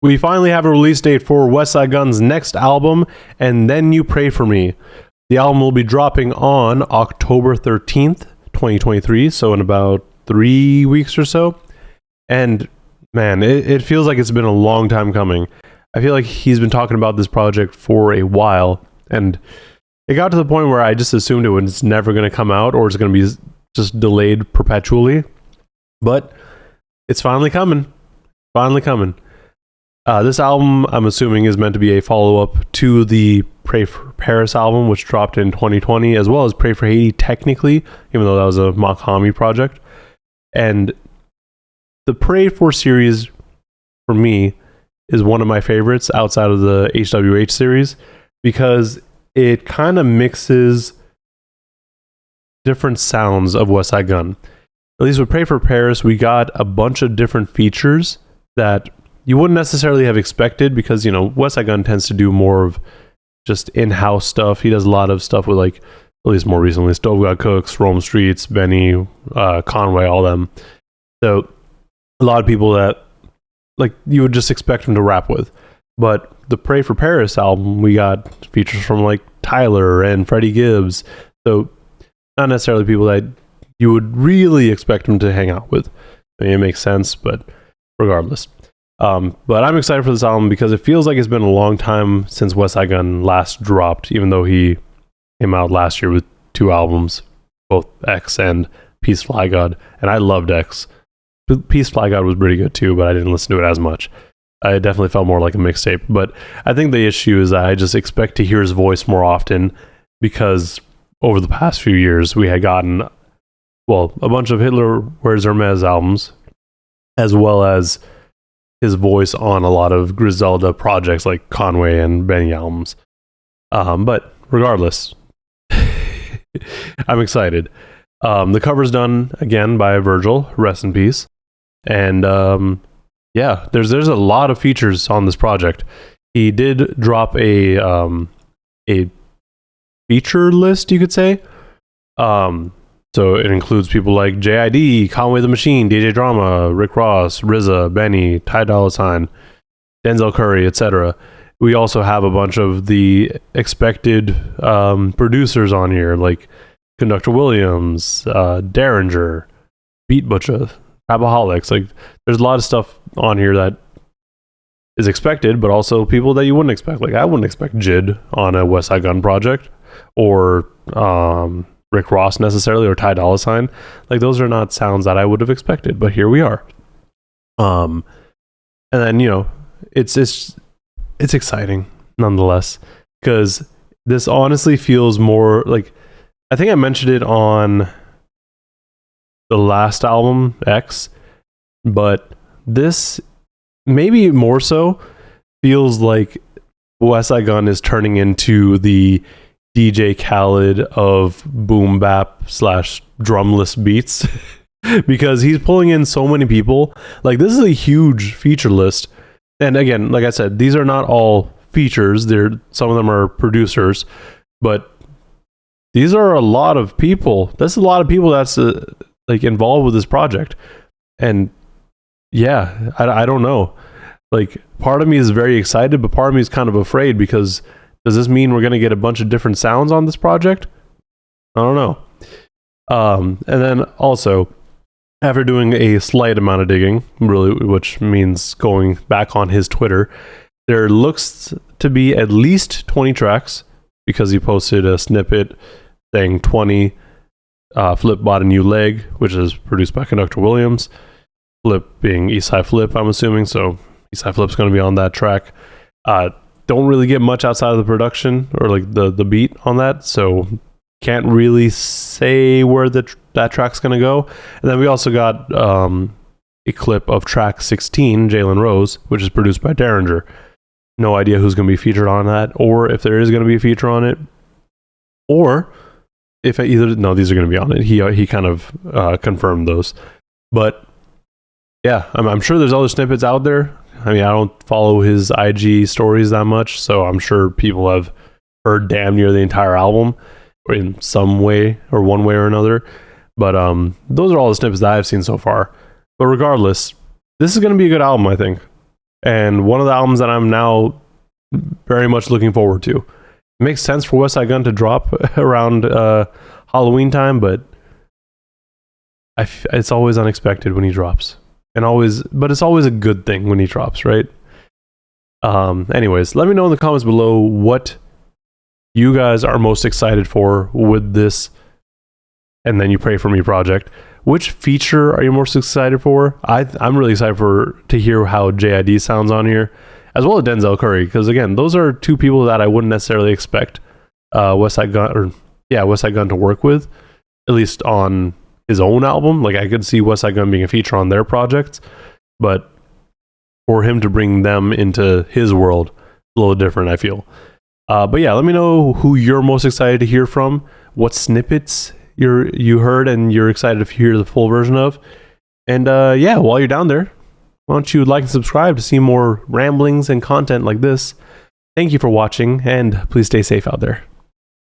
We finally have a release date for Westside Gunn's next album, And Then You Pray For Me. The album will be dropping on October 13th, 2023, so in about 3 weeks or so. And man, it feels like it's been a long time coming. I feel like he's been talking about this project for a while, and it got to the point where I just assumed it was never going to come out, or it's going to be just delayed perpetually. But it's finally coming. Finally coming. This album, I'm assuming, is meant to be a follow-up to the Pray for Paris album, which dropped in 2020, as well as Pray for Haiti, technically, even though that was a Makami project. And the Pray for series, for me, is one of my favorites outside of the HWH series, because it kind of mixes different sounds of Westside Gunn. At least with Pray for Paris, we got a bunch of different features that you wouldn't necessarily have expected, because, you know, Westside Gunn tends to do more of just in-house stuff. He does a lot of stuff with, like, at least more recently, Stove God Cooks, Rome Streets, Benny, Conway, all them. So a lot of people that, like, you would just expect him to rap with. But the Pray for Paris album, we got features from, like, Tyler and Freddie Gibbs. So not necessarily people that you would really expect him to hang out with. I mean, it makes sense, but regardless. But I'm excited for this album because it feels like it's been a long time since Westside Gunn last dropped, even though he came out last year with 2 albums, both X and Peace Fly God. And I loved X. Peace Fly God was pretty good too, but I didn't listen to it as much. I definitely felt more like a mixtape. But I think the issue is that I just expect to hear his voice more often, because over the past few years we had gotten, well, a bunch of Hitler Wears Hermes albums, as well as his voice on a lot of Griselda projects like Conway and Benny albums. But regardless, I'm excited. The cover's done again by Virgil, rest in peace. And yeah, there's a lot of features on this project. He did drop a feature list, you could say. So it includes people like JID, Conway the Machine, DJ Drama, Rick Ross, RZA, Benny, Ty Dolla $ign, Denzel Curry, etc. We also have a bunch of the expected producers on here, like Conductor Williams, Derringer, Beat Butcher, Trapaholics. Like, there's a lot of stuff on here that is expected, but also people that you wouldn't expect. Like, I wouldn't expect Jid on a Westside Gunn project, or Rick Ross necessarily, or Ty Dolla $ign. Like, those are not sounds that I would have expected, but here we are. And then, you know, it's exciting nonetheless, because this honestly feels more like, I think I mentioned it on the last album, X, but this maybe more so feels like Westside Gunn is turning into the DJ Khaled of boom bap / drumless beats, because he's pulling in so many people. Like, this is a huge feature list, and again, like I said, these are not all features. Some of them are producers, but these are a lot of people. That's a lot of people that's like involved with this project. And yeah, I don't know. Like, part of me is very excited, but part of me is kind of afraid, because does this mean we're going to get a bunch of different sounds on this project? I don't know. And then also, after doing a slight amount of digging, really, which means going back on his Twitter, there looks to be at least 20 tracks, because he posted a snippet saying 20. Flip bought a new leg, which is produced by Conductor Williams. Flip being Eastside Flip, I'm assuming. So Eastside Flip's going to be on that track. Don't really get much outside of the production or like the beat on that, so can't really say where that track's going to go. And then we also got a clip of track 16, Jalen Rose, which is produced by Derringer. No idea who's going to be featured on that, or if there is going to be a feature on it, or if these are going to be on it. He kind of confirmed those. But yeah, I'm sure there's other snippets out there. I mean, I don't follow his IG stories that much, so I'm sure people have heard damn near the entire album in some way or one way or another. But those are all the snippets that I've seen so far. But regardless, this is going to be a good album, I think. and one of the albums that I'm now very much looking forward to. It makes sense for Westside Gunn to drop around Halloween time, but it's always unexpected when he drops, but it's always a good thing when he drops, right? Anyways, let me know in the comments below what you guys are most excited for with this And Then You Pray For Me project. Which feature are you most excited for? I'm really excited to hear how JID sounds on here, as well as Denzel Curry, because again, those are two people that I wouldn't necessarily expect Westside Gunn to work with, at least on his own album. Like, I could see Westside Gunn being a feature on their projects, but for him to bring them into his world, a little different, I feel. But yeah, let me know who you're most excited to hear from, what snippets you heard and you're excited to hear the full version of. And yeah, while you're down there, why don't you like and subscribe to see more ramblings and content like this. Thank you for watching, and please stay safe out there.